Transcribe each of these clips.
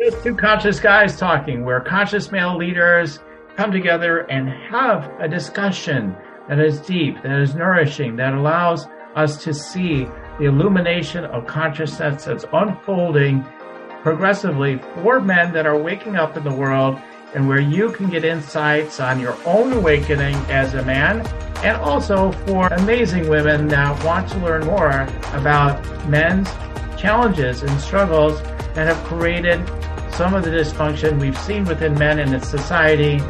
It's two conscious guys talking, where conscious male leaders come together and have a discussion that is deep, that is nourishing, that allows us to see the illumination of consciousness that's unfolding progressively for men that are waking up in the world, and where you can get insights on your own awakening as a man, and also for amazing women that want to learn more about men's challenges and struggles that have created some of the dysfunction we've seen within men in its society,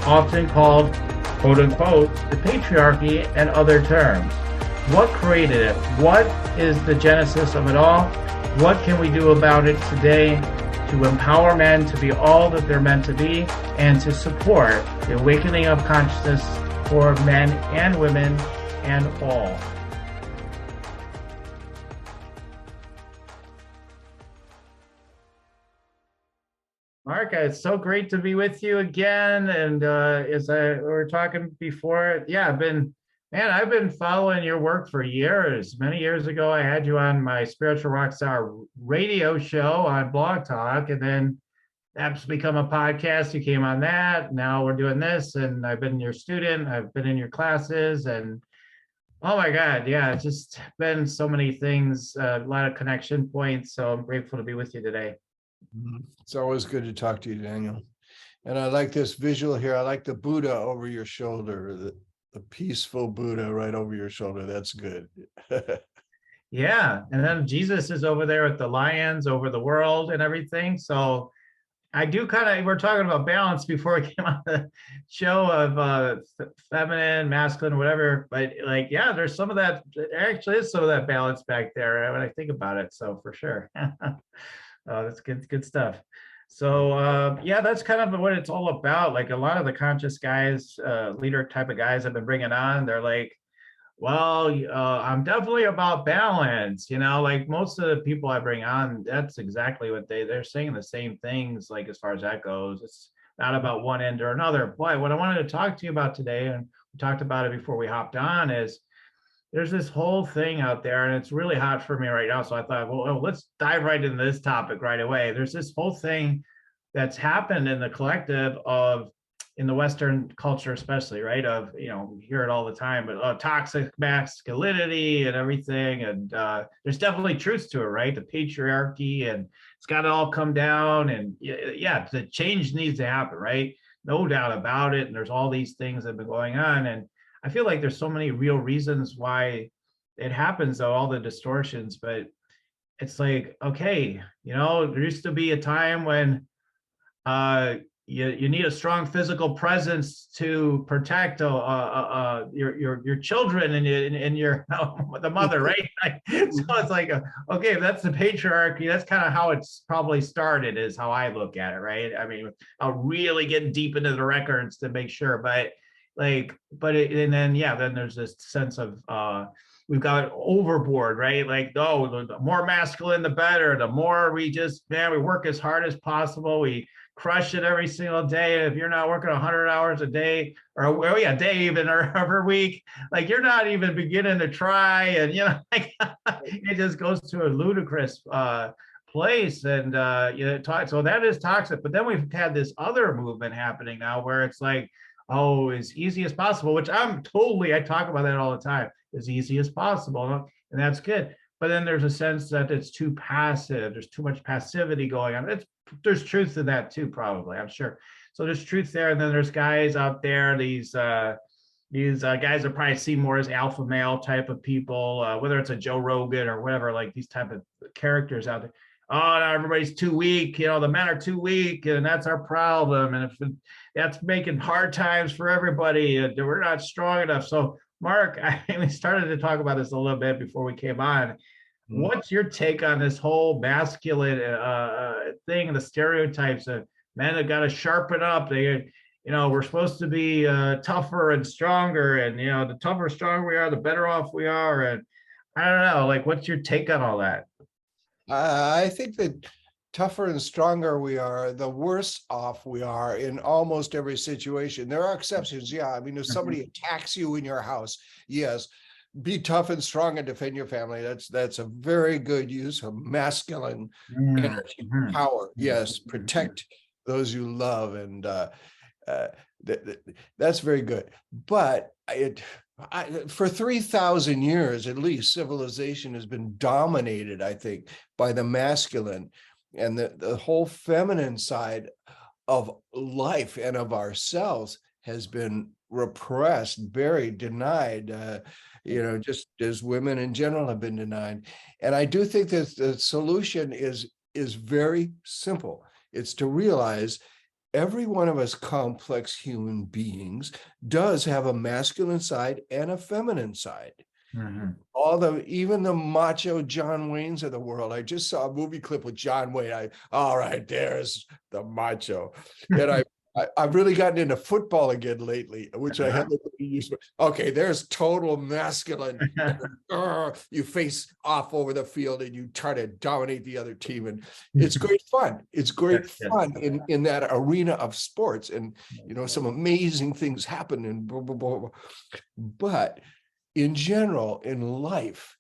often called, quote unquote, the patriarchy and other terms. What created it? What is the genesis of it all? What can we do about it today to empower men to be all that they're meant to be and to support the awakening of consciousness for men and women and all? Mark, it's so great to be with you again. And as we were talking before, yeah, I've been following your work for years. Many years ago, I had you on my Spiritual Rockstar radio show on Blog Talk, and then that's become a podcast. You came on that. Now we're doing this, and I've been your student. I've been in your classes, and oh my God, yeah, it's just been so many things, a lot of connection points. So I'm grateful to be with you today. It's always good to talk to you, Daniel. And I like this visual here. I like the Buddha over your shoulder, the peaceful Buddha right over your shoulder. That's good. Yeah. And then Jesus is over there with the lions over the world and everything. So I do we're talking about balance before we came on the show of feminine, masculine, whatever. But like, yeah, there's some of that. There actually is some of that balance back there when I think about it. So for sure. Oh, that's good stuff. So yeah, that's kind of what it's all about. Like a lot of the conscious guys, leader type of guys I've been bringing on, they're like, well, I'm definitely about balance. Like most of the people I bring on, that's exactly what they're saying the same things. Like as far as that goes, it's not about one end or another. But what I wanted to talk to you about today, and we talked about it before we hopped on, is there's this whole thing out there, and it's really hot for me right now. So I thought, well, let's dive right into this topic right away. There's this whole thing that's happened in the collective in the Western culture, especially, right? We hear it all the time, but toxic masculinity and everything. And there's definitely truth to it, right? The patriarchy, and it's got to all come down. And yeah, the change needs to happen, right? No doubt about it. And there's all these things that have been going on. And I feel like there's so many real reasons why it happens, though, all the distortions, but it's like, okay, there used to be a time when you need a strong physical presence to protect your children and your the mother, right? So it's like, okay, if that's the patriarchy, that's kind of how it's probably started, is how I look at it, right? I mean, I'll really get deep into the records to make sure, but then there's this sense of we've got overboard, right? Like, the more masculine, the better. The more we work as hard as possible. We crush it every single day. If you're not working 100 hours a day, or day even, or every week, like you're not even beginning to try. And it just goes to a ludicrous place. And so that is toxic. But then we've had this other movement happening now where it's like, oh, as easy as possible, which I talk about that all the time, as easy as possible. And that's good. But then there's a sense that it's too passive. There's too much passivity going on. There's truth to that too, probably, I'm sure. So there's truth there. And then there's guys out there, these guys are probably seen more as alpha male type of people, whether it's a Joe Rogan or whatever, like these type of characters out there. Oh, now everybody's too weak. The men are too weak, and that's our problem. And if that's making hard times for everybody, we're not strong enough. So, Mark, we started to talk about this a little bit before we came on. What's your take on this whole masculine thing, the stereotypes of men have got to sharpen up? We're supposed to be tougher and stronger, and the tougher, stronger we are, the better off we are. And I don't know, like, what's your take on all that? I think that tougher and stronger we are, the worse off we are in almost every situation. There are exceptions, yeah. I mean, if somebody attacks you in your house, yes, be tough and strong and defend your family. That's a very good use of masculine energy, Mhm. power. Yes, Mhm. protect those you love, and that's very good. But for 3,000 years at least, civilization has been dominated, I think, by the masculine, and the whole feminine side of life and of ourselves has been repressed, buried, denied, just as women in general have been denied. And I do think that the solution is very simple. It's to realize every one of us complex human beings does have a masculine side and a feminine side. Mhm. Even the macho John Waynes of the world. I just saw a movie clip with John Wayne. All right, there's the macho. And I've really gotten into football again lately, which I haven't really used. Okay, there's total masculine. You face off over the field and you try to dominate the other team. And it's great fun. It's great Yes, yes. fun in that arena of sports. And, some amazing things happen and blah, blah, blah, blah. But in general, in life,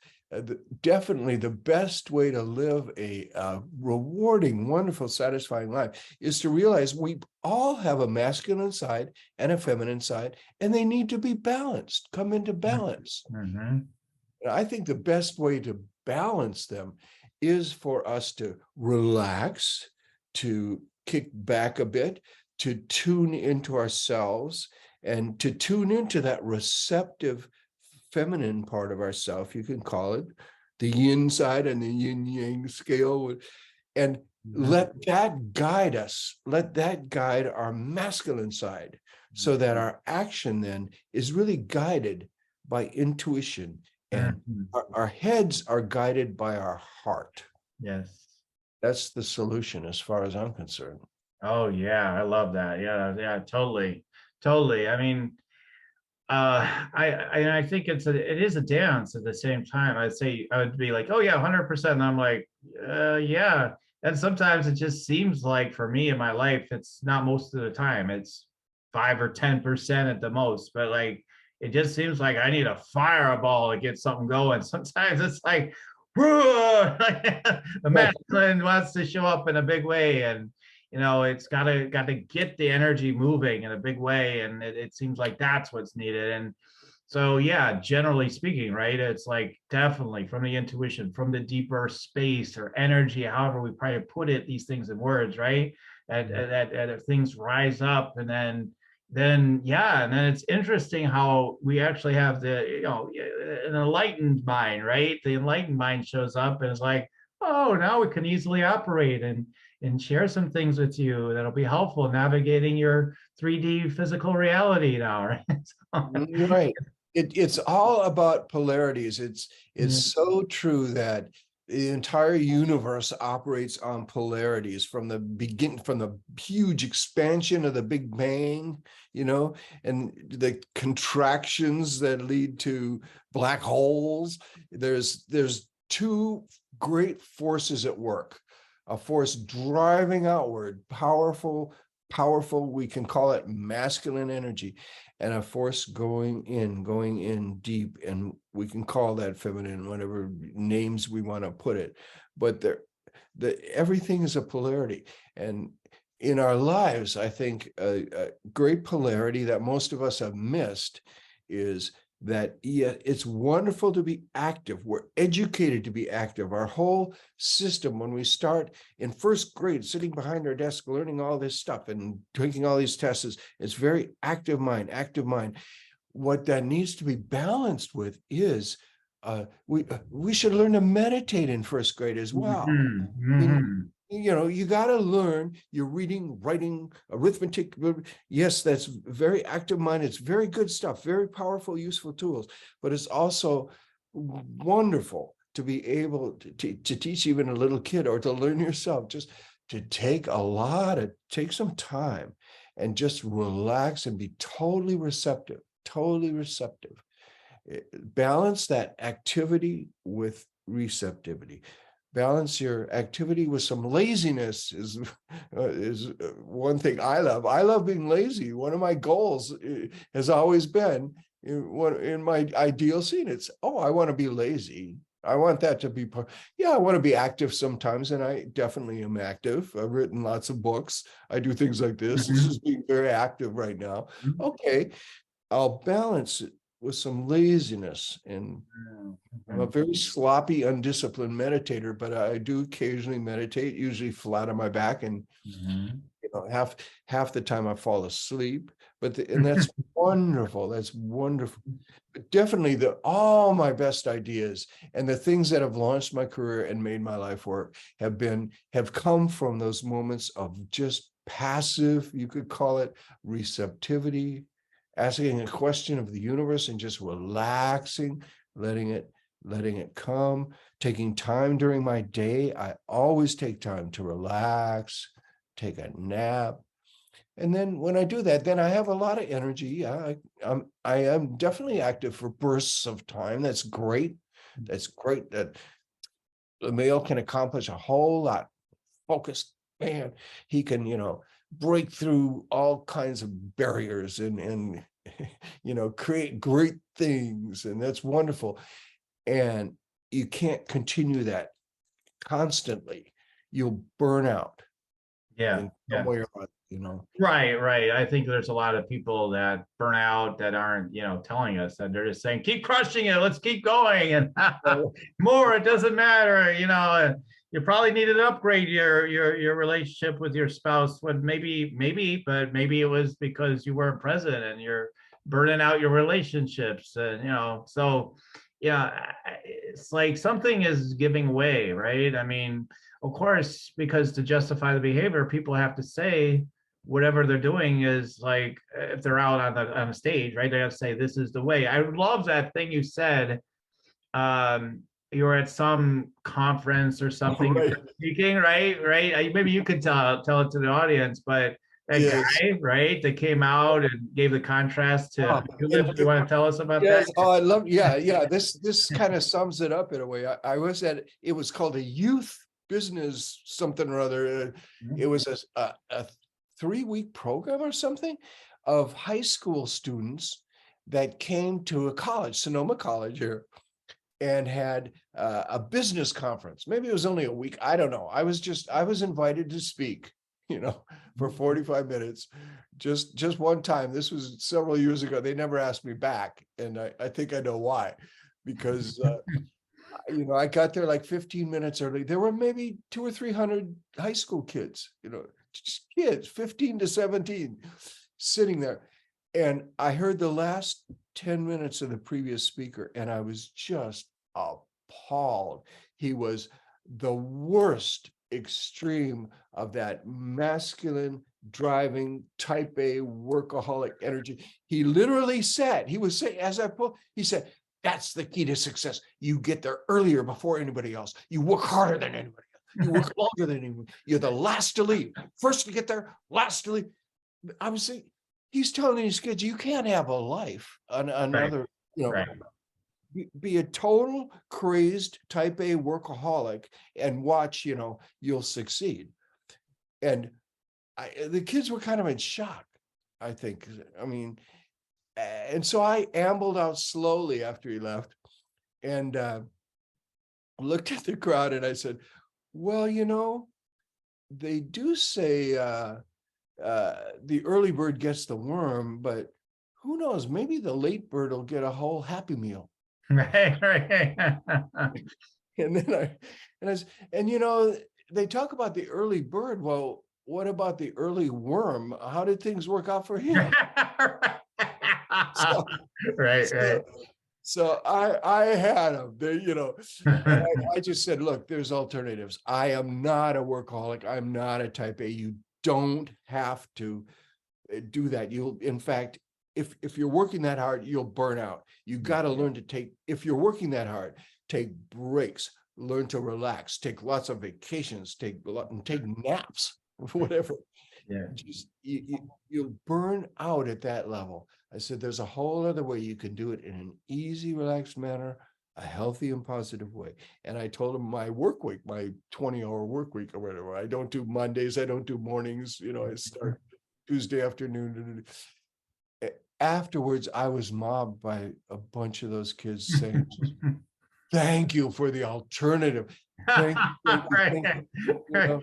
definitely the best way to live a rewarding, wonderful, satisfying life is to realize we all have a masculine side and a feminine side, and they need to be balanced, come into balance. Mhm. And I think the best way to balance them is for us to relax, to kick back a bit, to tune into ourselves, and to tune into that receptive feminine part of ourself, you can call it, the yin side and the yin yang scale, and let that guide us. Let that guide our masculine side, so that our action then is really guided by intuition, and Mhm. our heads are guided by our heart. Yes. That's the solution as far as I'm concerned. Oh yeah, I love that. Yeah, yeah, totally. Totally. I mean, I think it is a dance at the same time. I'd say I would be like, oh yeah, 100%. And I'm like, yeah. And sometimes it just seems like for me in my life, it's not most of the time. It's 5 or 10% at the most. But like, it just seems like I need a fireball to get something going. Sometimes it's like, the masculine wants to show up in a big way, and it's got to get the energy moving in a big way, and it seems like that's what's needed. And so yeah, generally speaking, right, it's like definitely from the intuition, from the deeper space or energy, however we probably put it, these things in words, right, that things rise up, and then yeah, and then it's interesting how we actually have an enlightened mind, right? The enlightened mind shows up and is like, oh, now we can easily operate and share some things with you that'll be helpful navigating your 3D physical reality now, right? Right. It's all about polarities. It's Yeah. so true that the entire universe operates on polarities from the huge expansion of the Big Bang, and the contractions that lead to black holes. There's two great forces at work. A force driving outward, powerful, we can call it masculine energy, and a force going in deep, and we can call that feminine, whatever names we want to put it. But everything is a polarity. And in our lives, I think a great polarity that most of us have missed is that, yeah, it's wonderful to be active. We're educated to be active. Our whole system, when we start in first grade, sitting behind our desk, learning all this stuff and taking all these tests, it's very active mind, active mind. What that needs to be balanced with is we should learn to meditate in first grade as well. Mhm. I mean, Mhm. you got to learn your reading, writing, arithmetic. Yes, that's very active mind. It's very good stuff, very powerful, useful tools. But it's also wonderful to be able to teach even a little kid, or to learn yourself, just to take some time and just relax and be totally receptive, totally receptive. Balance that activity with receptivity. Balance your activity with some laziness is one thing I love. I love being lazy. One of my goals has always been, in my ideal scene, it's, oh, I want to be lazy. I want that to be part. Yeah, I want to be active sometimes, and I definitely am active. I've written lots of books. I do things like this. This is being very active right now. Okay, I'll balance it with some laziness. And I'm a very sloppy, undisciplined meditator, but I do occasionally meditate, usually flat on my back, and half the time I fall asleep. And that's wonderful. That's wonderful. But definitely all my best ideas and the things that have launched my career and made my life work have come from those moments of just passive, you could call it, receptivity, asking a question of the universe and just relaxing, letting it come, taking time during my day. I always take time to relax, take a nap. And then when I do that, then I have a lot of energy. I am definitely active for bursts of time. That's great. That's great that the male can accomplish a whole lot. Focused man, he can, break through all kinds of barriers and create great things. And that's wonderful. And you can't continue that constantly. You'll burn out. Yeah. In some way or other, Right. I think there's a lot of people that burn out that aren't, telling us that. They're just saying, keep crushing it, let's keep going, and more, it doesn't matter, you probably need to upgrade your relationship with your spouse. But maybe it was because you weren't present and you're burning out your relationships. And so yeah, it's like something is giving way, right? I mean, of course, because to justify the behavior, people have to say whatever they're doing is like, if they're out on the stage, right? They have to say, this is the way. I love that thing you said. You were at some conference or something, right. speaking, right? Maybe you could tell it to the audience, but that Yes. guy, right, that came out and gave the contrast to you want to tell us about that? Yes. Oh, I love, yeah. This kind of sums it up in a way. I was it was called a youth business something or other. It was a 3-week program or something of high school students that came to a college, Sonoma College here, and had a business conference. Maybe it was only a week. I don't know. I was invited to speak, for 45 minutes, just one time. This was several years ago. They never asked me back. And I think I know why, because, I got there like 15 minutes early. There were maybe 200 or 300 high school kids, just kids, 15 to 17, sitting there. And I heard the last 10 minutes of the previous speaker, and I was just appalled. He was the worst extreme of that masculine, driving, type A, workaholic energy. He literally said, he was saying, he said, that's the key to success. You get there earlier before anybody else. You work harder than anybody else. You work longer than anyone. You're the last to leave. First to get there, last to leave. I was saying, he's telling these kids, you can't have a life, another, be a total crazed type A workaholic and watch, you'll succeed. And the kids were kind of in shock, I think. I mean, and so I ambled out slowly after he left and looked at the crowd and I said, well, they do say the early bird gets the worm, but who knows, maybe the late bird will get a whole Happy Meal. Right. And then they talk about the early bird. Well, what about the early worm? How did things work out for him? Right. So I had him, and I just said, look, there's alternatives. I am not a workaholic. I'm not a type A. You don't have to do that. In fact, if you're working that hard, you'll burn out. You got to learn to if you're working that hard, take breaks, learn to relax, take lots of vacations, take naps, whatever. Yeah. Just you'll burn out at that level. I said, there's a whole other way you can do it in an easy, relaxed manner, a healthy and positive way. And I told him my work week, my 20-hour work week or whatever. I don't do Mondays. I don't do mornings. I start Tuesday afternoon. afterwards, I was mobbed by a bunch of those kids saying, thank you for the alternative. Thank you, thank Right. you, you Right. know.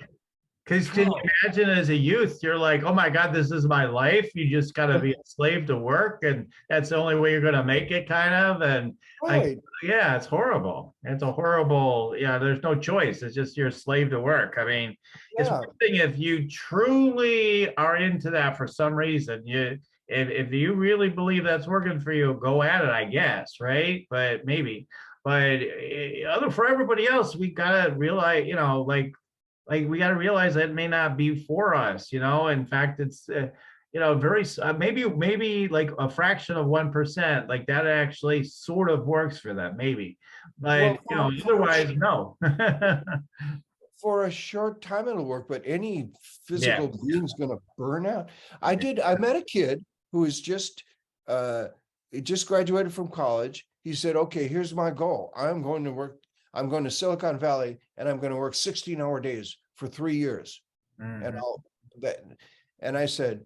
Because can you Oh, imagine as a youth, you're like, oh my God, this is my life. You just got to be a slave to work, and that's the only way you're going to make it, kind of. And like, right. yeah, it's horrible. It's a horrible, yeah, there's no choice. It's just you're a slave to work. I mean, it's one Yeah. thing if you truly are into that for some reason. If you really believe that's working for you, go at it, I guess, right? But maybe. But other for everybody else, we gotta realize, like we got to realize that it may not be for us, in fact it's very maybe like a fraction of 1%, like that actually sort of works for them, maybe. Well, But otherwise no. for a short time it'll work, but any Yeah. physical being's going to burn out. I met a kid who is he just graduated from college. He said, okay, here's my goal. I'm going to Silicon Valley and I'm going to work 16-hour days for 3 years. And Mhm. and I said,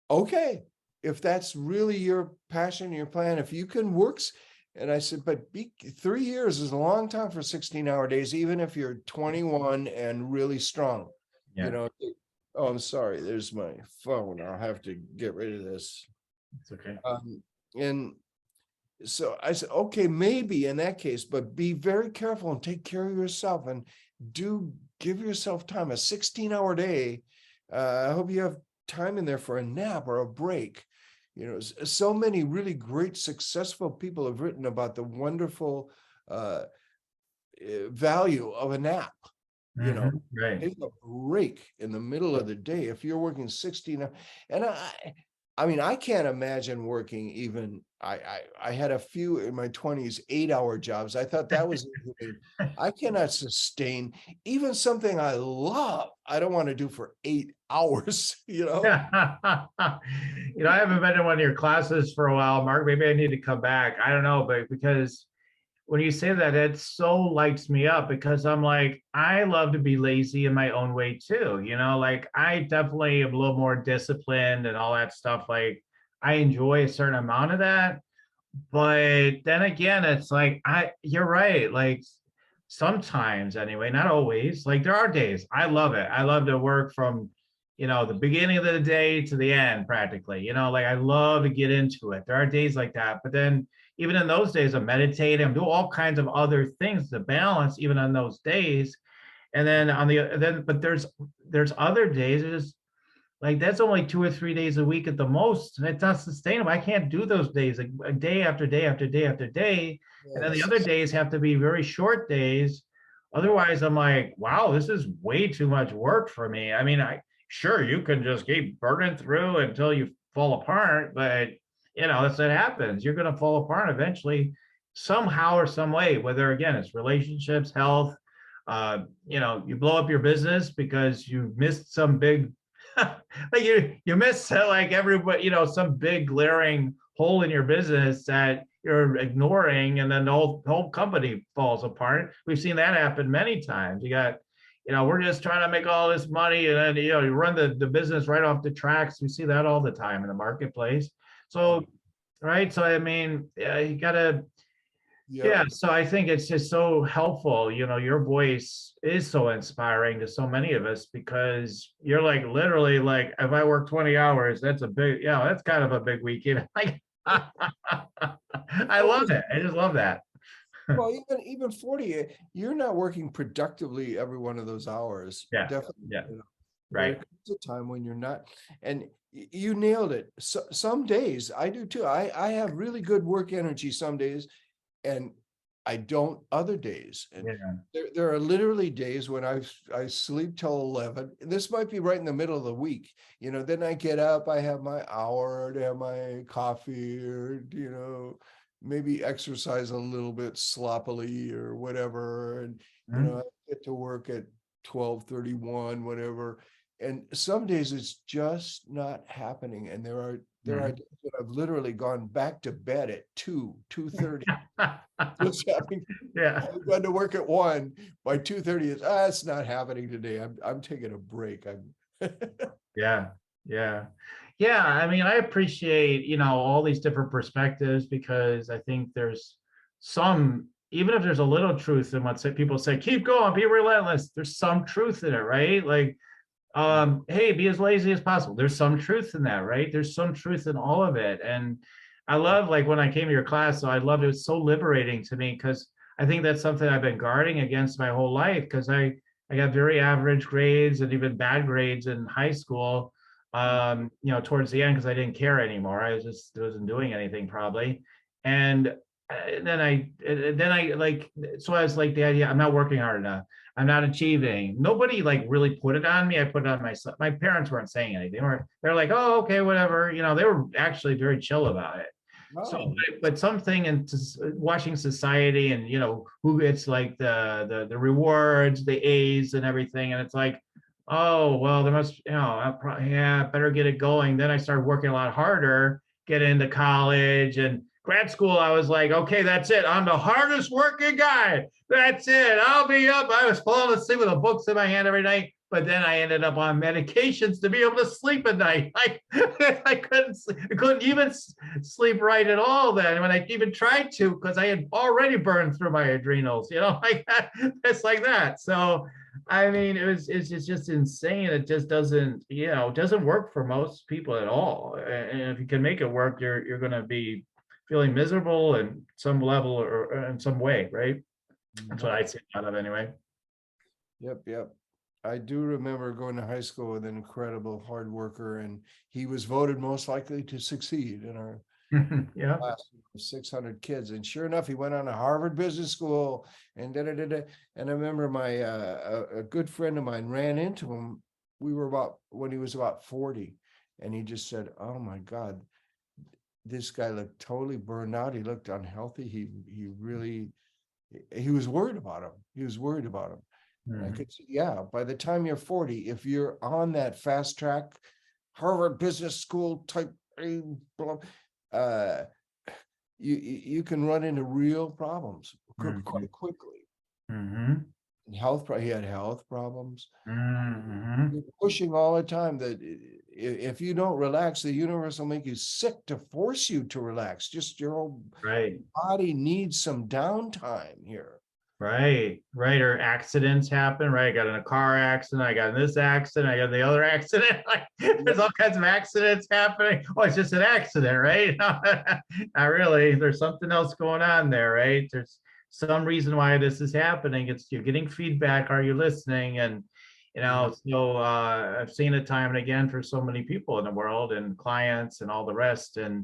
okay, if that's really your passion, your plan, if you can work. And I said, but 3 years is a long time for 16-hour days, even if you're 21 and really strong. Yeah, Oh, I'm sorry, there's my phone. I'll have to get rid of this. it's okay. And so I said, okay, maybe in that case, but be very careful and take care of yourself and give yourself time. A 16-hour day. I hope you have time in there for a nap or a break. So many really great, successful people have written about the wonderful value of a nap. Right. Take a break in the middle of the day if you're working 16. And I mean, I can't imagine working even. I had a few in my 20s 8-hour jobs. I thought that was inhumane. I cannot sustain even something I love. I don't want to do for 8 hours. I haven't been in one of your classes for a while, Mark. Maybe I need to come back. I don't know, but because when you say that, it so lights me up, because I'm like, I love to be lazy in my own way too. Like I definitely am a little more disciplined and all that stuff. Like I enjoy a certain amount of that. But then again, it's like you're right. Like sometimes anyway, not always. Like there are days I love it. I love to work from, the beginning of the day to the end practically. Like I love to get into it. There are days like that. But then even in those days, I'm meditating, I'm doing all kinds of other things to balance even on those days. And then but there's other days, it's like that's only 2 or 3 days a week at the most, and it's not sustainable. I can't do those days, like a day after day after day after day. And then the other Yes. days have to be very short days. Otherwise, I'm like, wow, this is way too much work for me. I mean, sure you can just keep burning through until you fall apart, but that's what happens. You're going to fall apart eventually, somehow or some way. Whether again it's relationships, health, you blow up your business because you missed some big like you miss like everybody, some big glaring hole in your business that you're ignoring, and then the whole company falls apart. We've seen that happen many times. You got, we're just trying to make all this money, and then you run the business right off the tracks. We see that all the time in the marketplace. So right, so I mean, yeah, you gotta, Yeah. yeah, so I think it's just so helpful. Your voice is so inspiring to so many of us, because you're like literally like, if I work 20 hours, that's that's kind of a big week. Like I Well, love it. I just love that. well, even 40, you're not working productively every one of those hours. Yeah. Definitely. Yeah. There Right. comes a time when you're not, and you nailed it. Some days I do too. I have really good work energy some days, and I don't other days. And Yeah. there are literally days when I sleep till 11. This might be right in the middle of the week. Then I get up, I have my hour to have my coffee, or maybe exercise a little bit sloppily or whatever. And Mhm. I get to work at 12:31, whatever. And some days it's just not happening. And there are Mhm. days that I've literally gone back to bed at 2:30. Just having Yeah. I've gone to work at 1. By 2:30, it's not happening today. I'm taking a break. I'm Yeah. Yeah. Yeah. I mean, I appreciate, all these different perspectives because I think there's some, even if there's a little truth in what people say, keep going, be relentless. There's some truth in it, right? Like, hey, be as lazy as possible. There's some truth in that, right? There's some truth in all of it. And I love, like, when I came to your class, so I loved it. It was so liberating to me because I think that's something I've been guarding against my whole life because I got very average grades and even bad grades in high school, towards the end because I didn't care anymore. I just wasn't doing anything probably. And then I like, so I was like, the idea, I'm not working hard enough. I'm not achieving. Nobody like really put it on me. I put it on myself. My parents weren't saying anything. They're like, oh, okay, whatever. They were actually very chill about it. So, Oh, but something in watching society and who gets like the rewards, the A's and everything, and it's like, oh well, there must, yeah, better get it going. Then I started working a lot harder, get into college and grad school. I was like, okay, that's it. I'm the hardest working guy. That's it. I'll be up. I was falling asleep with the books in my hand every night. But then I ended up on medications to be able to sleep at night. I couldn't even sleep right at all then when I even tried to because I had already burned through my adrenals, like that. It's like that. So I mean, it's just insane. It just doesn't work for most people at all. And if you can make it work, you're going to be feeling miserable in some level or in some way, right? That's what I see a lot of anyway. yep, yep. I do remember going to high school with an incredible hard worker, and he was voted most likely to succeed in our Yeah. class of 600 kids. And sure enough, he went on to Harvard Business School and da da da da. And I remember a good friend of mine ran into him. We were when he was about 40, and he just said, "Oh my God, this guy looked totally burned out. He looked unhealthy. He was worried about him. He was worried about him." And I could see, yeah, by the time you're 40, if you're on that fast track, Harvard Business School type, uh, you can run into real problems quite quickly. Mm-hmm. He had health problems. Mm-hmm. You're pushing all the time that if you don't relax, the universe will make you sick to force you to relax. Just your whole Right. body needs some downtime here. Right, right. Or accidents happen, right? I got in a car accident, I got in this accident, I got in the other accident. Like there's all kinds of accidents happening. Oh, it's just an accident, right? Not really. There's something else going on there, right? There's some reason why this is happening. It's you're getting feedback. Are you listening? And so I've seen it time and again for so many people in the world and clients and all the rest. And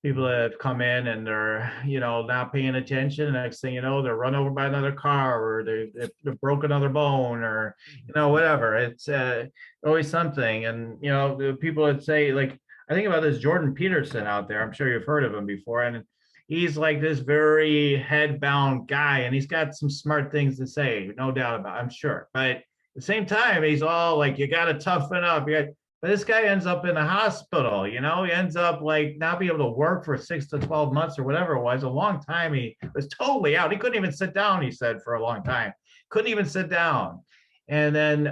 people that have come in and they're not paying attention, and next thing you know they're run over by another car or they've broke another bone or whatever. It's always something. And the people that say, like, I think about this Jordan Peterson out there. I'm sure you've heard of him before, and he's like this very head bound guy, and he's got some smart things to say, no doubt about it, I'm sure. But at the same time, he's all like, you got to toughen up. But this guy ends up in the hospital, he ends up like not being able to work for 6 to 12 months or whatever it was, a long time. He was totally out. He couldn't even sit down, he said, for a long time. Couldn't even sit down. And then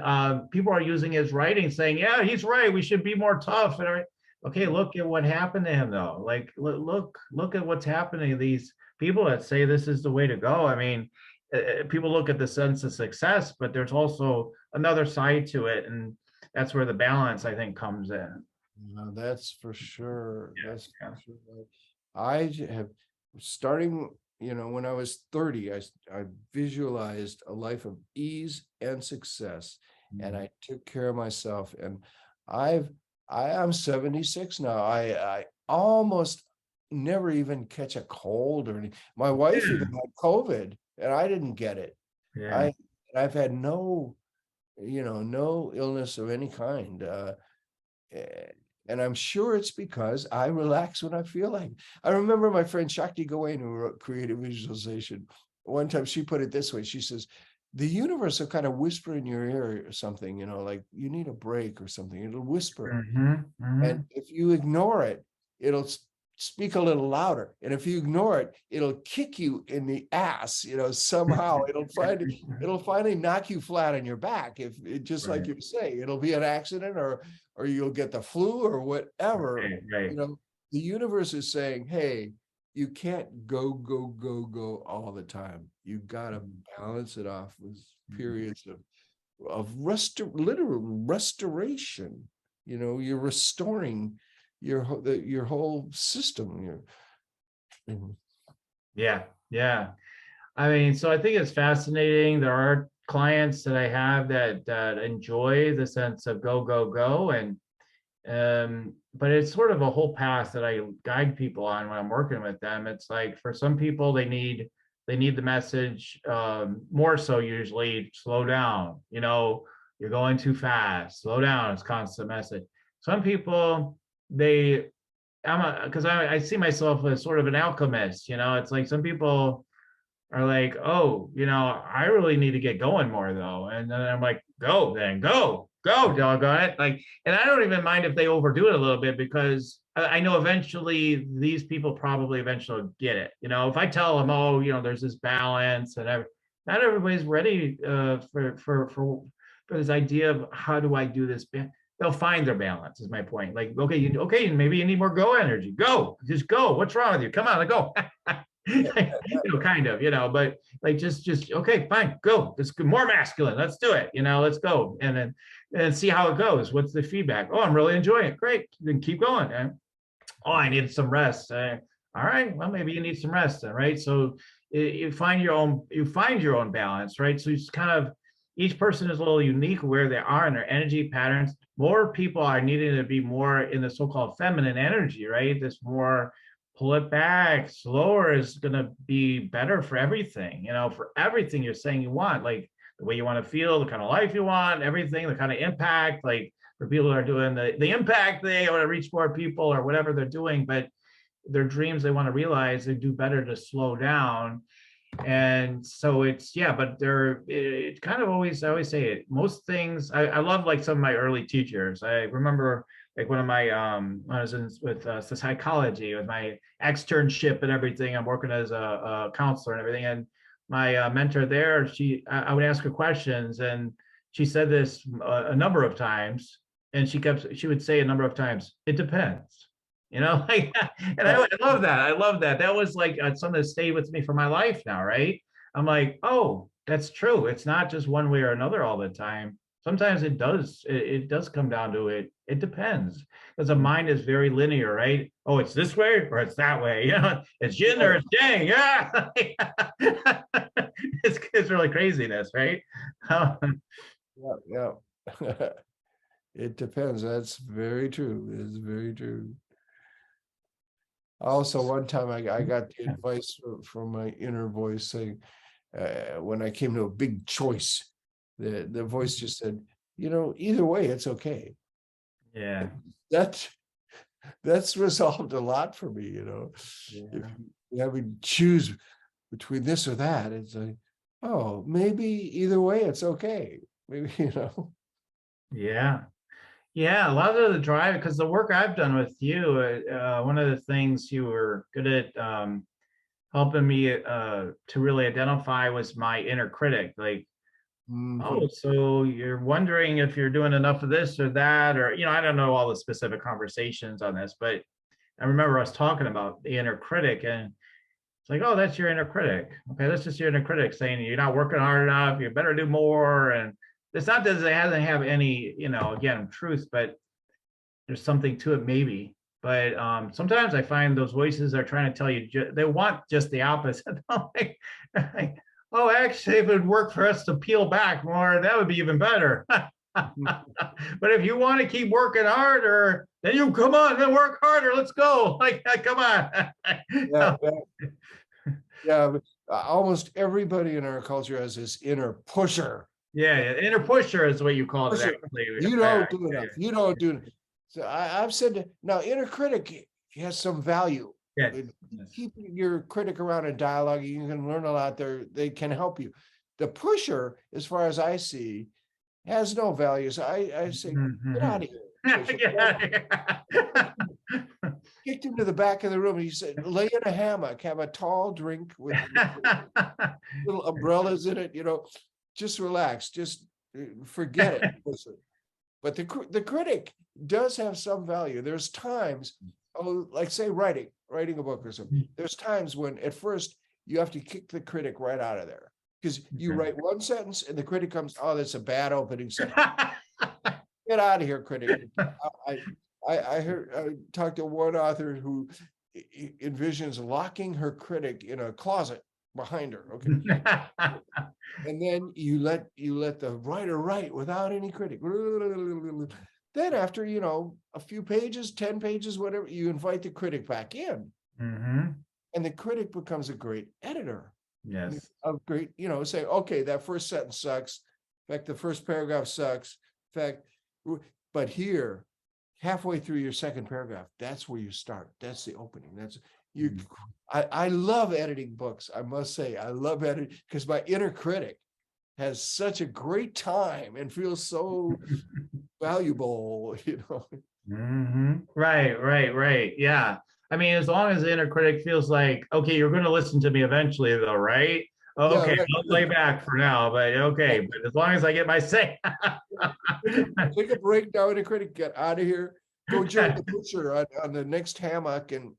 people are using his writing saying, yeah, he's right. We should be more tough. And okay, look at what happened to him though. Like, look at what's happening to these people that say this is the way to go. I mean, people look at the sense of success, but there's also another side to it. And that's where the balance, I think, comes in. That's for sure. Yeah, That's yeah. for sure. I have starting, when I was 30, I visualized a life of ease and success, and I took care of myself. And I am 76 now. I almost never even catch a cold or anything. My wife even had COVID, and I didn't get it. Yeah. I've had no illness of any kind. And I'm sure it's because I relax when I feel like. I remember my friend Shakti Gawain, who wrote Creative Visualization. One time she put it this way. She says, the universe will kind of whisper in your ear or something, like you need a break or something. It'll whisper. Mm-hmm. Mm-hmm. And if you ignore it, it'll speak a little louder. And if you ignore it, it'll kick you in the ass, somehow it'll finally knock you flat on your back. If it, just like you say, it'll be an accident, or you'll get the flu or whatever. Right. The universe is saying, hey, you can't go all the time. You got to balance it off with periods of literal restoration. You're restoring your whole system. Yeah. I mean, so I think it's fascinating. There are clients that I have that enjoy the sense of go, and but it's sort of a whole path that I guide people on when I'm working with them. It's like, for some people, they need the message, more so usually, slow down, you're going too fast, slow down. It's constant message. Some people, because I see myself as sort of an alchemist, it's like some people are like, oh, I really need to get going more though. And then I'm like, go, doggone it. Like, and I don't even mind if they overdo it a little bit, because I know eventually these people probably eventually get it. If I tell them, oh, there's this balance, and not everybody's ready for this idea of, how do I do this? They'll find their balance, is my point. Like, okay, maybe you need more go energy. Just go. What's wrong with you? Come on, let's go. Kind of, but like, just okay, fine, go. It's more masculine. Let's do it. Let's go, and then see how it goes. What's the feedback? Oh, I'm really enjoying it. Great, then keep going. Oh, I needed some rest. All right, well, maybe you need some rest then, right? So you find your own balance, right? So it's kind of, each person is a little unique where they are in their energy patterns. More people are needing to be more in the so-called feminine energy, right? This more pull it back, slower is going to be better for everything, for everything you're saying you want, like the way you want to feel, the kind of life you want, everything, the kind of impact, like for people who are doing the impact, they want to reach more people or whatever they're doing, but their dreams, they want to realize they do better to slow down. And so but it kind of I always say it, most things, I love, like, some of my early teachers. I remember, like, one of my when I was with the psychology, with my externship and everything, I'm working as a counselor and everything, and my mentor there, I would ask her questions, and she said this a number of times, and she would say a number of times, it depends. Like, and I love that. I love that. That was like something that stayed with me for my life now, right? I'm like, oh, that's true. It's not just one way or another all the time. Sometimes it does come down to it. It depends, because the mind is very linear, right? Oh, it's this way or it's that way. It's yin or it's yang. Yeah. It's really craziness, right? Yeah. It depends. That's very true. It's very true. Also, one time I got the advice from my inner voice saying, when I came to a big choice, the voice just said, either way, it's okay. Yeah. That's resolved a lot for me, Yeah. If you have to choose between this or that, it's like, oh, maybe either way, it's okay. Maybe, Yeah, a lot of the drive, because the work I've done with you, one of the things you were good at helping me to really identify was my inner critic. Like, oh, so you're wondering if you're doing enough of this or that, or, I don't know all the specific conversations on this, but I remember us talking about the inner critic, and it's like, oh, that's your inner critic. Okay, that's just your inner critic saying you're not working hard enough, you better do more. And it's not that it doesn't have any, again, truth, but there's something to it maybe. But sometimes I find those voices are trying to tell you, they want just the opposite. like, oh, actually, if it would work for us to peel back more, that would be even better. But if you want to keep working harder, then you come on, then work harder. Let's go. Like, come on. Yeah. But almost everybody in our culture has this inner pusher. Yeah, inner pusher is what you call it. Actually. You don't do enough. You don't do enough. So I've said, now, inner critic has some value. Yes. Keep your critic around in dialogue. You can learn a lot there. They can help you. The pusher, as far as I see, has no value. So I say, get out of here. kicked him to the back of the room. He said, lay in a hammock, have a tall drink with little umbrellas in it, just relax, just forget it. Listen. But the critic does have some value. There's times, like say writing a book or something. There's times when at first you have to kick the critic right out of there, because you write one sentence and the critic comes, oh, that's a bad opening sentence. Get out of here, critic. I talked to one author who envisions locking her critic in a closet behind her. Okay. And then you let the writer write without any critic. Then after, a few pages, 10 pages, whatever, you invite the critic back in. And the critic becomes a great editor. Yes. A great, say, okay, that first sentence sucks. In fact, the first paragraph sucks. In fact, but here, halfway through your second paragraph, that's where you start. That's the opening. That's you. I love editing books. I must say, I love editing because my inner critic has such a great time and feels so valuable, Right. Yeah. I mean, as long as the inner critic feels like, okay, you're going to listen to me eventually, though, right? Okay, Yeah, right. I'll play back for now, but okay. But as long as I get my say. Take a break now, inner critic, get out of here. Go join the butcher on the next hammock and,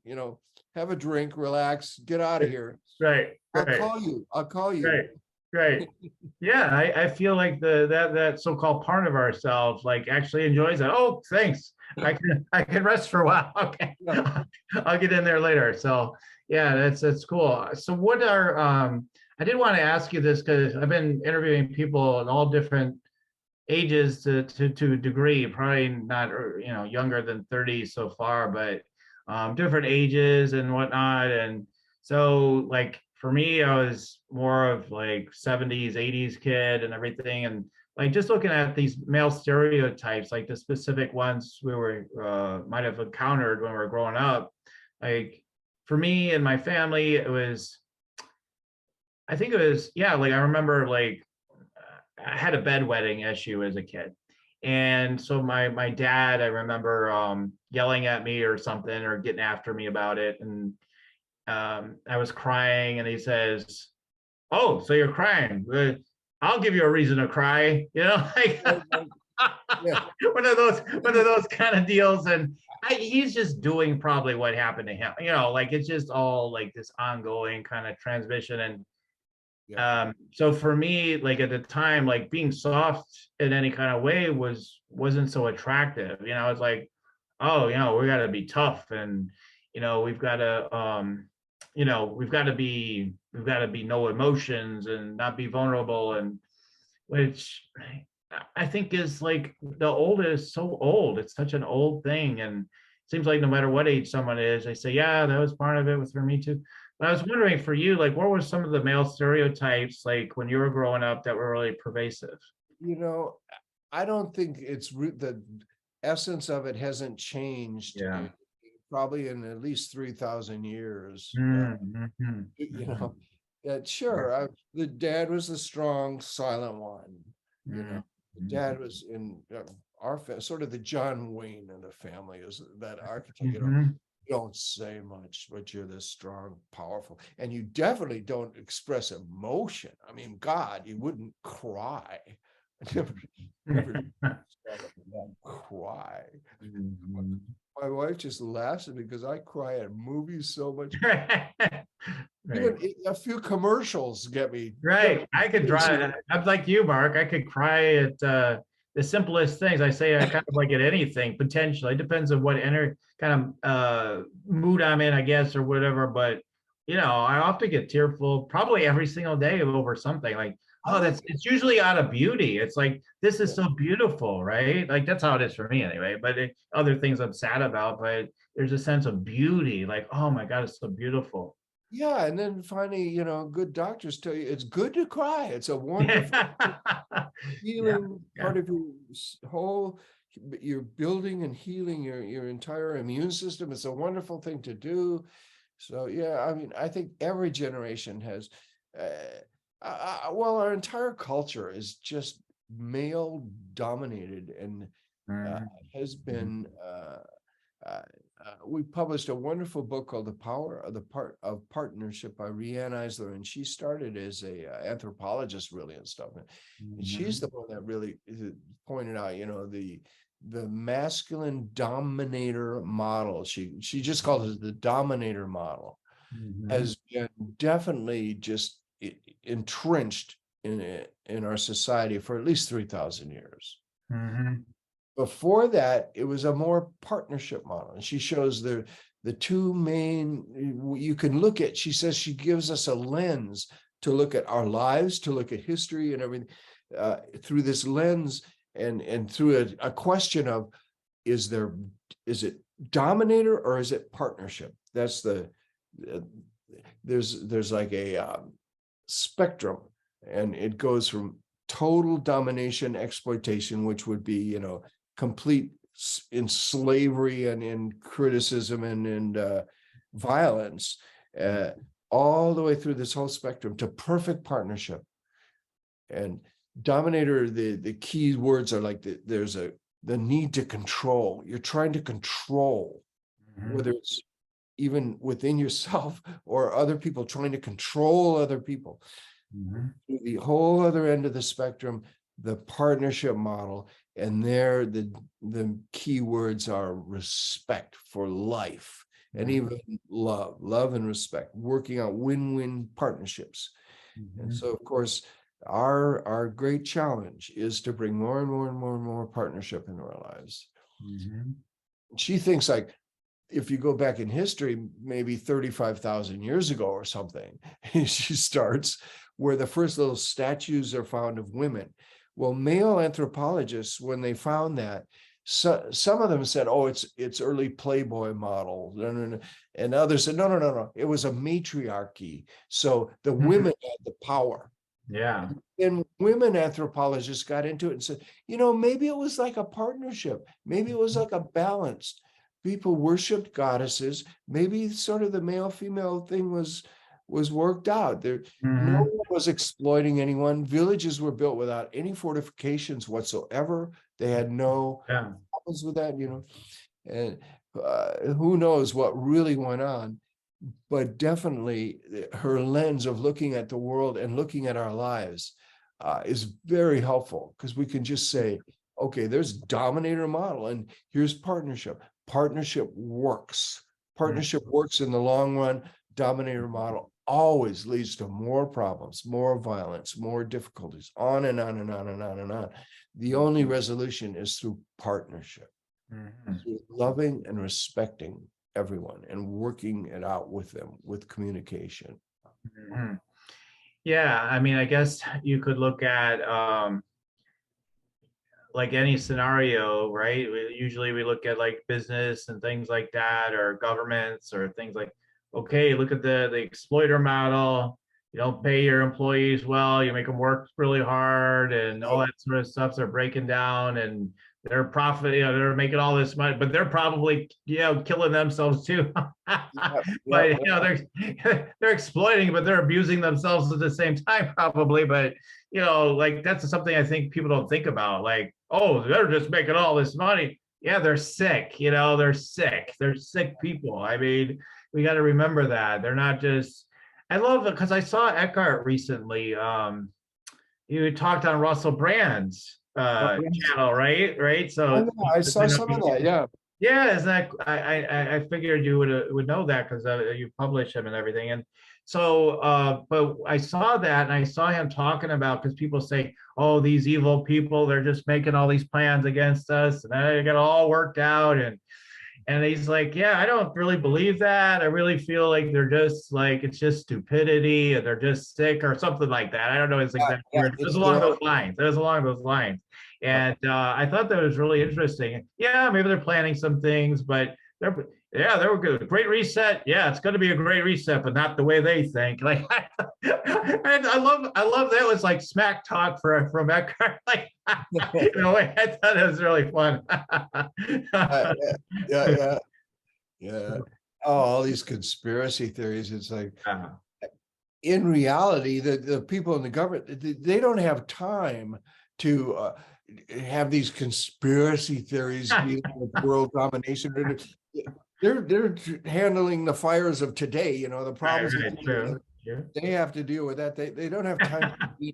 have a drink, relax, get out of here. Right. I'll call you. Right. Yeah, I feel like that so-called part of ourselves like actually enjoys it. Oh, thanks. I can rest for a while. Okay. Yeah. I'll get in there later. So yeah, that's cool. So what are I did want to ask you this because I've been interviewing people at all different ages to a degree, probably not younger than 30 so far, but different ages and whatnot. And so like for me, I was more of like 70s, 80s kid and everything. And like just looking at these male stereotypes, like the specific ones we were might have encountered when we were growing up, like for me and my family, I think it was, yeah, like I remember like I had a bedwetting issue as a kid. And so my dad, I remember yelling at me or something or getting after me about it. And I was crying and he says, "Oh, so you're crying. I'll give you a reason to cry." Like Yeah. one of those kind of deals. And he's just doing probably what happened to him. Like it's just all like this ongoing kind of transmission. And so for me, like at the time, like being soft in any kind of way wasn't so attractive. It's like, oh, we got to be tough, and we've got to we've got to be no emotions and not be vulnerable, and which I think is like the old is so old. It's such an old thing, and it seems like no matter what age someone is, they say, yeah, that was part of it with for me too. But I was wondering for you, like, what were some of the male stereotypes like when you were growing up that were really pervasive? I don't think the essence of it hasn't changed. Yeah. Probably in at least 3,000 years. Mm-hmm. That sure, the dad was the strong, silent one. The dad was in our sort of the John Wayne of the family is that archetype. You don't say much, but you're this strong, powerful, and you definitely don't express emotion. I mean, God, you wouldn't cry. Never cry. My wife just laughs at me because I cry at movies so much. Even a few commercials get me. Right. I could try. I'm like you, Mark. I could cry at the simplest things. I say I kind of like at anything potentially. It depends on what kind of mood I'm in, I guess, or whatever. But I often get tearful probably every single day over something like, oh, it's usually out of beauty. It's like, this is so beautiful, right? Like that's how it is for me anyway. But other things I'm sad about, but there's a sense of beauty, like, oh my God, it's so beautiful. Yeah, and then finally, good doctors tell you it's good to cry. It's a wonderful healing part of your whole. You're building and healing your entire immune system. It's a wonderful thing to do. So yeah, I mean, I think every generation has. Well, our entire culture is just male dominated and has been we published a wonderful book called The Power of Partnership by Riane Eisler, and she started as a anthropologist, really, and stuff. And she's the one that really pointed out, the masculine dominator model. She just calls it the dominator model, has been definitely just entrenched in our society for at least 3,000 years. Before that, it was a more partnership model. And she shows the two main, you can look at, she says she gives us a lens to look at our lives, to look at history and everything through this lens, and through a question of, is it dominator or is it partnership? That's there's like a spectrum, and it goes from total domination, exploitation, which would be, complete in slavery and in criticism and violence, all the way through this whole spectrum to perfect partnership. And dominator, the key words are like there's the need to control. You're trying to control, whether it's even within yourself or other people, trying to control other people. The whole other end of the spectrum, the partnership model, and there the key words are respect for life, and even love and respect, working out win-win partnerships. And so, of course, our great challenge is to bring more and more and more and more partnership into our lives. She thinks, like, if you go back in history, maybe 35,000 years ago or something, she starts where the first little statues are found of women. Well, male anthropologists, when they found that, some of them said, oh, it's early Playboy model. And others said, no. It was a matriarchy. So the women had the power. Yeah. And women anthropologists got into it and said, maybe it was like a partnership. Maybe it was like a balance. People worshipped goddesses. Maybe sort of the male-female thing was worked out. No one was exploiting anyone. Villages were built without any fortifications whatsoever. They had no problems with that, and who knows what really went on. But definitely her lens of looking at the world and looking at our lives is very helpful, because we can just say, okay, there's dominator model and here's partnership. Partnership works. Partnership works in the long run. Dominator model always leads to more problems, more violence, more difficulties, on and on and on and on and on. The only resolution is through partnership, through loving and respecting everyone and working it out with them with communication. Yeah, I mean, I guess you could look at like any scenario, right? Usually we look at like business and things like that, or governments or things like, okay, look at the exploiter model. You don't pay your employees well, you make them work really hard and all that sort of stuff. They're breaking down and they're profit, they're making all this money, but they're probably, killing themselves too. But they're exploiting, but they're abusing themselves at the same time, probably. But like that's something I think people don't think about. Like, oh, they're just making all this money. Yeah, they're sick. They're sick. They're sick people. I mean, we got to remember that they're not just. I love it because I saw Eckhart recently. You talked on Russell Brand's channel, right? So I saw some of that. Yeah, is that I figured you would know that because you publish him and everything. And so, but I saw that and I saw him talking about, because people say, oh, these evil people, they're just making all these plans against us and they got it all worked out. And he's like, yeah, I don't really believe that. I really feel like they're just like, it's just stupidity and they're just sick or something like that. I don't know. It's exactly weird. It was along those lines. It was along those lines. And I thought that was really interesting. Yeah, maybe they're planning some things, but they were good. Great reset. Yeah, it's going to be a great reset, but not the way they think. Like, and I love that. It was like smack talk from Eckhart. Like, I thought it was really fun. Yeah. Oh, all these conspiracy theories. It's like, in reality, the people in the government, they don't have time to have these conspiracy theories dealing with world domination. they're handling the fires of today, you know, the Right, problems of right, today. true, true. They have to deal with that. They don't have time to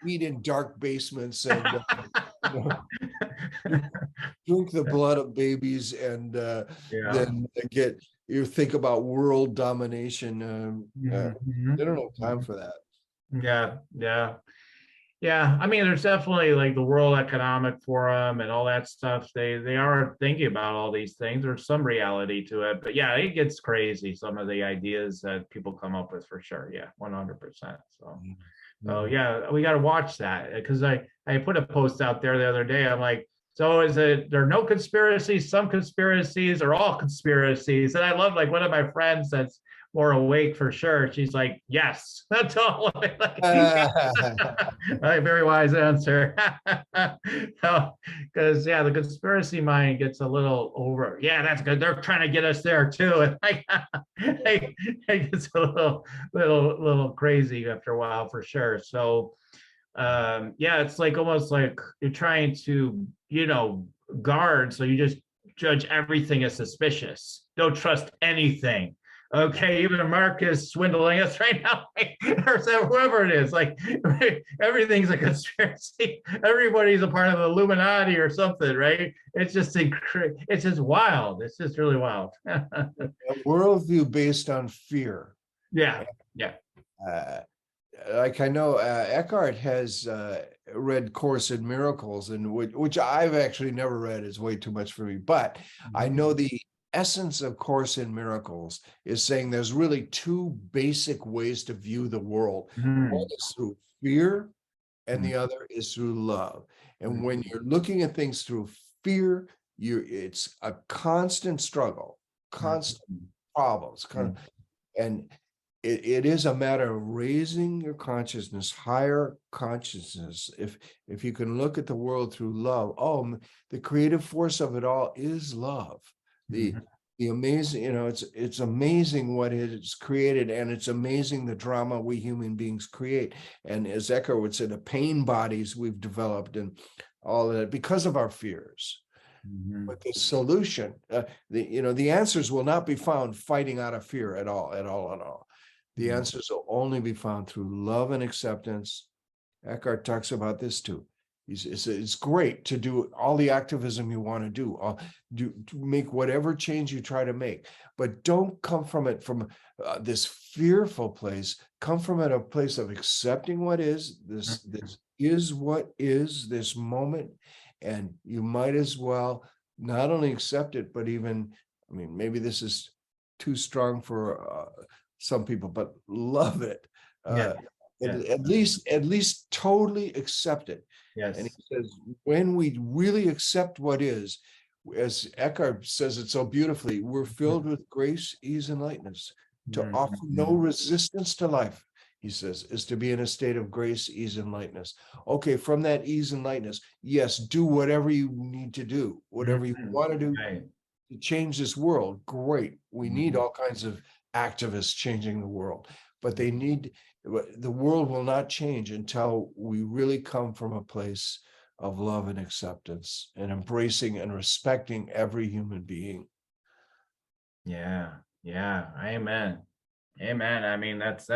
eat in dark basements and you know, drink the blood of babies and Yeah. then get you think about world domination. They Mhm. don't have time for that. Yeah, yeah. Yeah, I mean, there's definitely like the World Economic Forum and all that stuff. They are thinking about all these things. There's some reality to it, but yeah, it gets crazy. Some of the ideas that people come up with for sure. Yeah, 100%. So Mhm. yeah, we got to watch that because I put a post out there the other day. I'm like, so is it there are no conspiracies, some conspiracies, or all conspiracies? And I love like one of my friends that's more awake for sure. She's like, yes, that's all. Like, a very wise answer. Because yeah, the conspiracy mind gets a little over. Yeah, that's good. They're trying to get us there too. And like, it gets a little crazy after a while for sure. So yeah, it's like almost like you're trying to, guard. So you just judge everything as suspicious. Don't trust anything. Okay, even Mark is swindling us right now, or whoever it is. Like everything's a conspiracy. Everybody's a part of the Illuminati or something, right? It's just it's just wild. It's just really wild. A worldview based on fear. Yeah, yeah. Uh, like I know Eckhart has read Course in Miracles, and which I've actually never read. Is way too much for me. But I know Mhm. the essence of Course in Miracles is saying there's really two basic ways to view the world. One Mhm. is through fear, and Mhm. the other is through love. And when Mhm. you're looking at things through fear, it's a constant struggle, constant Mhm. problems, Mhm. and it is a matter of raising your consciousness, higher consciousness. If you can look at the world through love, the creative force of it all is love. The Mhm. the amazing, it's amazing what it has created, and it's amazing the drama we human beings create. And as Eckhart would say, the pain bodies we've developed and all of that because of our fears. Mhm. But the solution, the answers will not be found fighting out of fear at all, at all, at all. The Mhm. answers will only be found through love and acceptance. Eckhart talks about this too. It's great to do all the activism you want to do, to make whatever change you try to make, but don't come from it from this fearful place. Come from it a place of accepting what is. This is what is this moment, and you might as well not only accept it, but even, I mean, maybe this is too strong for some people, but love it. Yeah. Uh, Yeah. at least totally accept it. And Yes. he says, when we really accept what is, as Eckhart says it so beautifully, we're filled with grace, ease, and lightness. To offer no Mhm. resistance to life, he says, is to be in a state of grace, ease, and lightness. Okay, from that ease and lightness, yes, do whatever you need to do, whatever you Mhm. want to do Right. to change this world. Great. We need Mhm. all kinds of activists changing the world, but the world will not change until we really come from a place of love and acceptance and embracing and respecting every human being. Yeah. Yeah. Amen. Amen. I mean, that's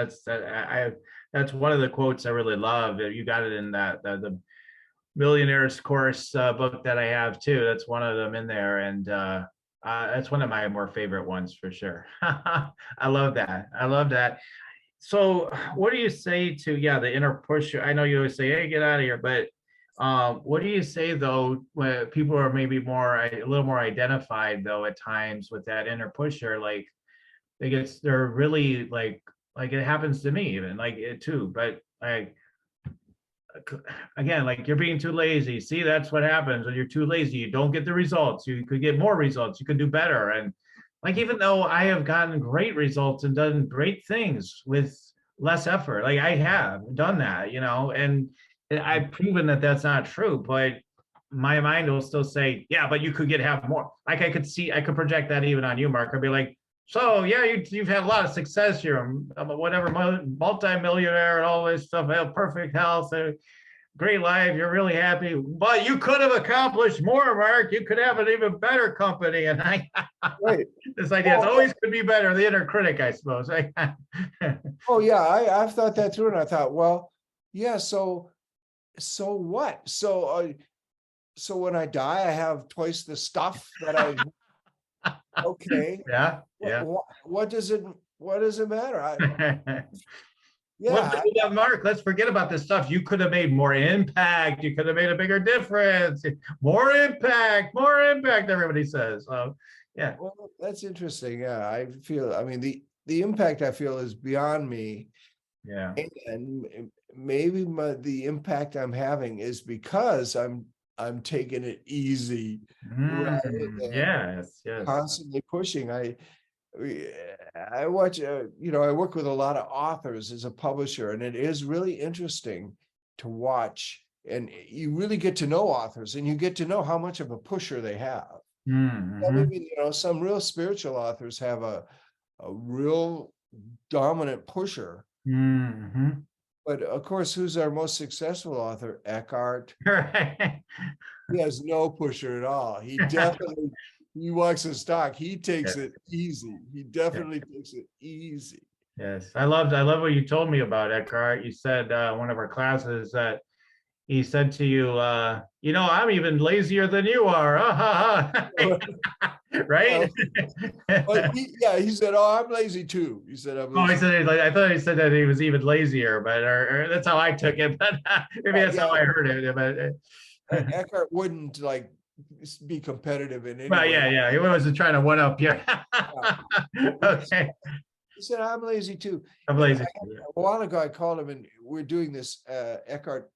one of the quotes I really love. You got it in that the Millionaire's Course book that I have too. That's one of them in there, and that's one of my more favorite ones for sure. I love that. I love that. So, what do you say to the inner pusher? I know you always say, "Hey, get out of here," but what do you say though when people are maybe a little more identified though at times with that inner pusher? Like they're really like it happens to me even like it too, but like again, like you're being too lazy. See, that's what happens when you're too lazy. You don't get the results. You could get more results. You could do better. And like, even though I have gotten great results and done great things with less effort, like I have done that, and I've proven that that's not true, but my mind will still say, yeah, but you could have more. Like I could project that even on you, Mark. I'd be like, so yeah, you've had a lot of success here. I'm whatever multi-millionaire and all this stuff. I have perfect health. great life. You're really happy, but you could have accomplished more, Mark. You could have an even better company. And Right. this idea, it's always could be better. The inner critic, I suppose. Oh yeah, I've thought that through, and I thought, well, yeah, so what? So when I die, I have twice the stuff that I okay. Yeah, yeah. What does it matter? Well, Yeah, Mark, let's forget about this stuff. You could have made more impact. You could have made a bigger difference. More impact, more impact, everybody says. Yeah. well, that's interesting. Yeah, I feel, I mean, the impact I feel is beyond me. Yeah. And maybe the impact I'm having is because I'm taking it easy rather than Yes, yes. constantly pushing. I watch, I work with a lot of authors as a publisher, and it is really interesting to watch. And you really get to know authors, and you get to know how much of a pusher they have. Even, some real spiritual authors have a real dominant pusher. But of course, who's our most successful author? Eckhart. Right. He has no pusher at all. He definitely he walks his stock. He takes it easy. He definitely takes it easy. Yes, I love what you told me about Eckhart. You said one of our classes that he said to you, I'm even lazier than you are. Right? But he said, "Oh, I'm lazy too." He said, "I'm lazy." He said, I thought he said that he was even lazier, but or that's how I took it. But maybe that's how I heard it. But Eckhart wouldn't be competitive in any well, way. yeah, he wasn't trying to one up you. Okay. He said, "I'm lazy too." I'm lazy. A while ago, I called him, and we're doing these Eckhart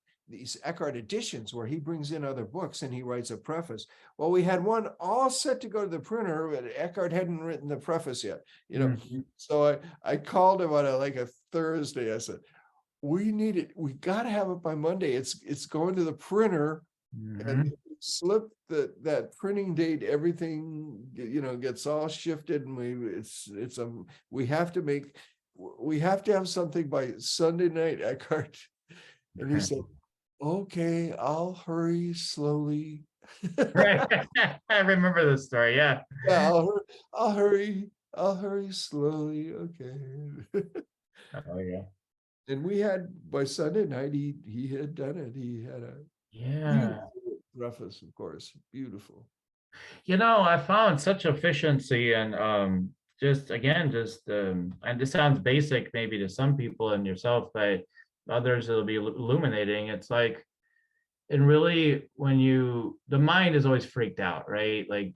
editions where he brings in other books and he writes a preface. Well, we had one all set to go to the printer, but Eckhart hadn't written the preface yet. So I called him on a Thursday. I said, "We need it. We got to have it by Monday. It's going to the printer." And slip that printing date, everything gets all shifted, and we have to have something by Sunday night, Eckhart. And he said, "Okay, I'll hurry slowly." Right. I remember this story. Yeah. Yeah, I'll hurry slowly. Okay. Oh yeah. And we had by Sunday night, he had done it. He had a beautiful preface, of course, beautiful. I found such efficiency and and this sounds basic maybe to some people and yourself, but others it'll be illuminating. It's like, and really when the mind is always freaked out, right? Like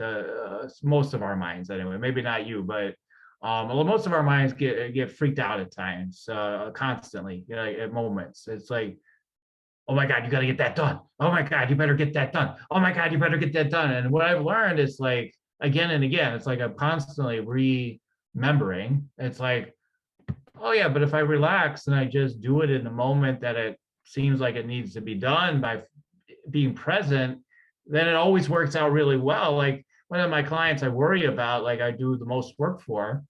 most of our minds anyway, maybe not you, but most of our minds get freaked out at times, constantly, at moments. It's like, oh my God, you got to get that done. Oh my God, you better get that done. Oh my God, you better get that done. And what I've learned is like, again and again, it's like I'm constantly remembering. It's like, oh yeah, but if I relax and I just do it in the moment that it seems like it needs to be done by being present, then it always works out really well. Like one of my clients I worry about, like I do the most work for,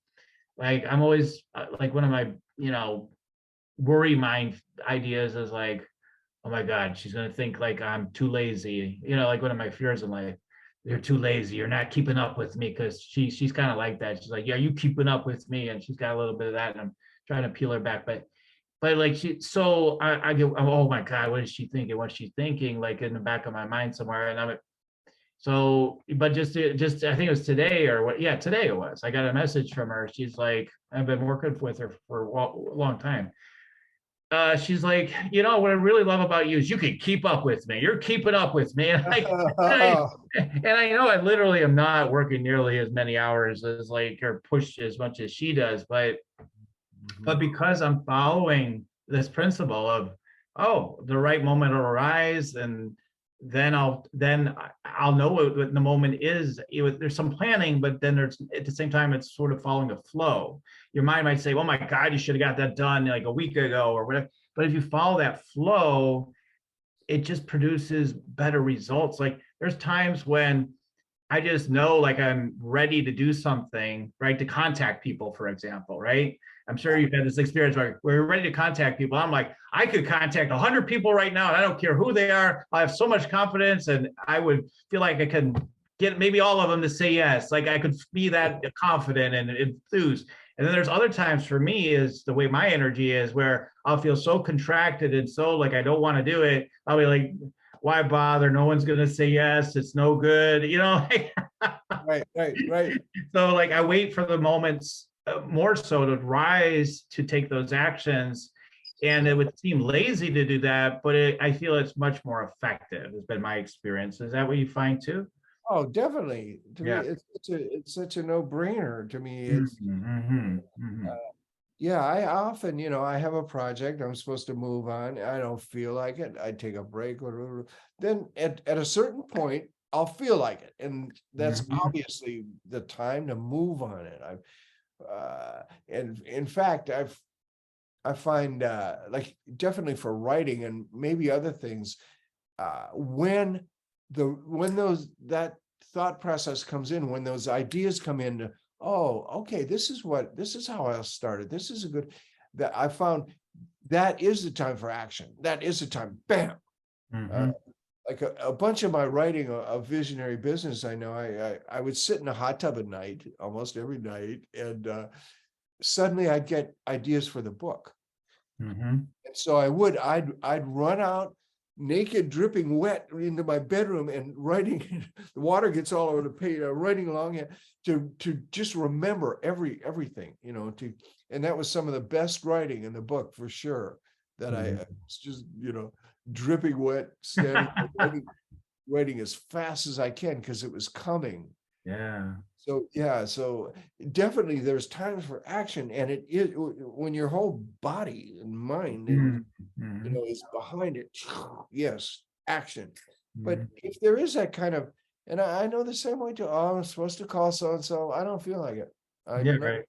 like I'm always like one of my, worry mind ideas is like, oh my God, she's gonna think like I'm too lazy. Like one of my fears, I'm like, you're too lazy. You're not keeping up with me, because she's kind of like that. She's like, yeah, you keeping up with me, and she's got a little bit of that, and I'm trying to peel her back. But like I get, oh my God, what is she thinking? What's she thinking? Like in the back of my mind somewhere, and but just I think it was today or what? Yeah, today it was. I got a message from her. She's like, I've been working with her for a long time. She's like, what I really love about you is you can keep up with me. You're keeping up with me. And I know I literally am not working nearly as many hours as or push as much as she does, but because I'm following this principle of, oh, the right moment will arise, and then I'll know what the moment is. There's some planning, but then there's at the same time it's sort of following a flow. Your mind might say, oh my God, you should have got that done like a week ago or whatever. But if you follow that flow, it just produces better results. Like there's times when I just know like I'm ready to do something, right? To contact people, for example, right? I'm sure you've had this experience where you're ready to contact people. I'm like, I could contact 100 people right now, and I don't care who they are. I have so much confidence, and I would feel like I can get maybe all of them to say yes. Like I could be that confident and enthused. And then there's other times for me is the way my energy is where I'll feel so contracted and so like I don't want to do it. I'll be like, why bother? No one's going to say yes. It's no good, you know? Right. So like I wait for the moments more so to rise to take those actions. And it would seem lazy to do that, but I feel it's much more effective, has been my experience. Is that what you find too? Oh, definitely. To me, Yeah. it's such a no-brainer. To me, it's Mm-hmm, mm-hmm, yeah, I often, I have a project I'm supposed to move on. I don't feel like it. I take a break, whatever. Then at a certain point, I'll feel like it. And that's mm-hmm, obviously the time to move on it. And in fact, I find like definitely for writing and maybe other things, when that thought process comes in, when those ideas come in, oh, okay, this is how I'll start it. This is a good, that I found that is the time for action. That is the time, bam. Uh, mm-hmm. like a bunch of my writing of visionary business, I know I would sit in a hot tub at night, almost every night, and suddenly I'd get ideas for the book. Mm-hmm. And so I'd run out naked, dripping wet into my bedroom and writing. The water gets all over the page, writing along it to just remember everything, and that was some of the best writing in the book for sure. That I was just, dripping wet, standing writing as fast as I can because it was coming. Yeah. So yeah, so definitely there's times for action, and it is when your whole body and mind and Mm-hmm. is behind it. Yes, action. But Mm-hmm. if there is that kind of, and I know the same way too. Oh, I'm supposed to call so and so. I don't feel like it. Yeah, I'm not, right.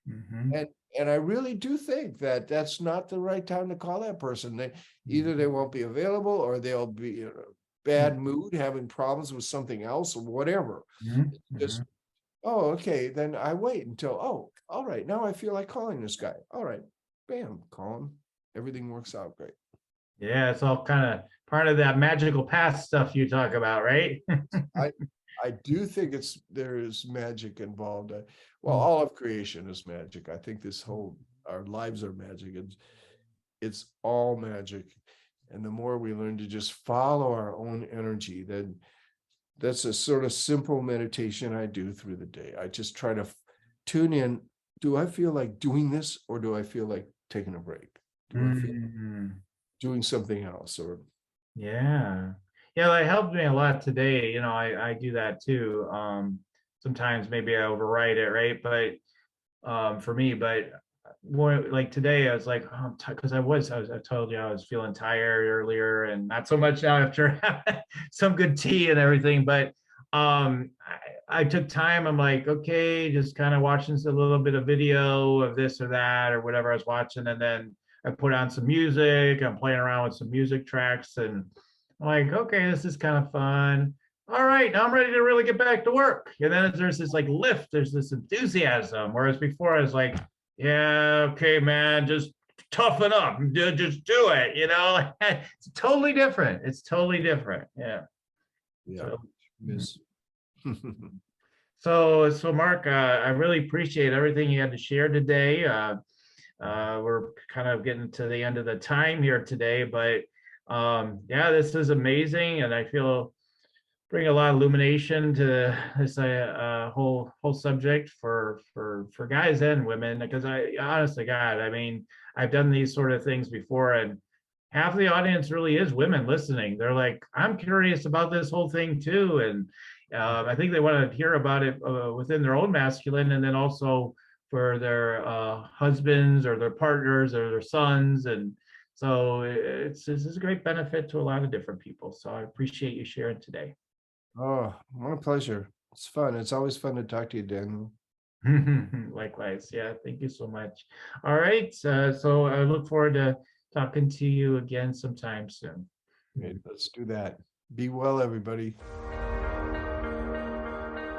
Mm-hmm. and I really do think that that's not the right time to call that person. Either they won't be available, or they'll be in a bad mood, having problems with something else, or whatever. Mm-hmm. Just, oh, okay, then I wait until, oh, all right, now I feel like calling this guy. All right, bam, call him. Everything works out great. Yeah, it's all kind of part of that magical path stuff you talk about, right? I I do think there is magic involved. Well, all of creation is magic. I think our lives are magic. It's all magic. And the more we learn to just follow our own energy, then that's a sort of simple meditation I do through the day. I just try to tune in. Do I feel like doing this, or do I feel like taking a break? Do I feel Mm-hmm. doing something else? Or Yeah. Yeah, that helped me a lot today. I do that too. Sometimes maybe I overwrite it, right? But for me, but more like today, I was like, oh, because I told you I was feeling tired earlier and not so much now after having some good tea and everything. But I took time. I'm like, okay, just kind of watching a little bit of video of this or that or whatever I was watching. And then I put on some music. I'm playing around with some music tracks and I'm like, okay, this is kind of fun. All right, now I'm ready to really get back to work. And then there's this like lift, there's this enthusiasm. Whereas before I was like, yeah, okay, man, just toughen up, just do it. It's totally different. It's totally different. Yeah. yeah, So, miss. so Mark, I really appreciate everything you had to share today. We're kind of getting to the end of the time here today, but yeah, this is amazing, and I feel bring a lot of illumination to this whole subject for guys and women. Because I honestly, God, I mean, I've done these sort of things before, and half of the audience really is women listening. They're like, I'm curious about this whole thing too, and I think they want to hear about it within their own masculine, and then also for their husbands or their partners or their sons. And so this is a great benefit to a lot of different people. So I appreciate you sharing today. Oh, my pleasure. It's fun. It's always fun to talk to you, Daniel. Likewise. Yeah, thank you so much. All right. So I look forward to talking to you again sometime soon. Great, let's do that. Be well, everybody.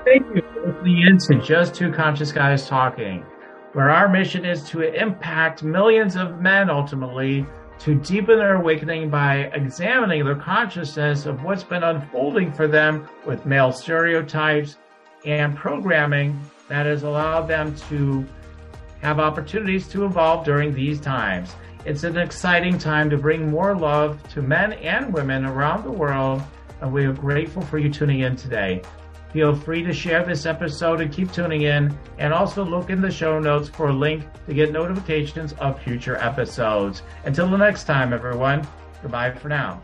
Thank you for listening in to Just Two Conscious Guys Talking, where our mission is to impact millions of men ultimately to deepen their awakening by examining their consciousness of what's been unfolding for them with male stereotypes and programming that has allowed them to have opportunities to evolve during these times. It's an exciting time to bring more love to men and women around the world, and we are grateful for you tuning in today. Feel free to share this episode and keep tuning in, and also look in the show notes for a link to get notifications of future episodes. Until the next time, everyone, goodbye for now.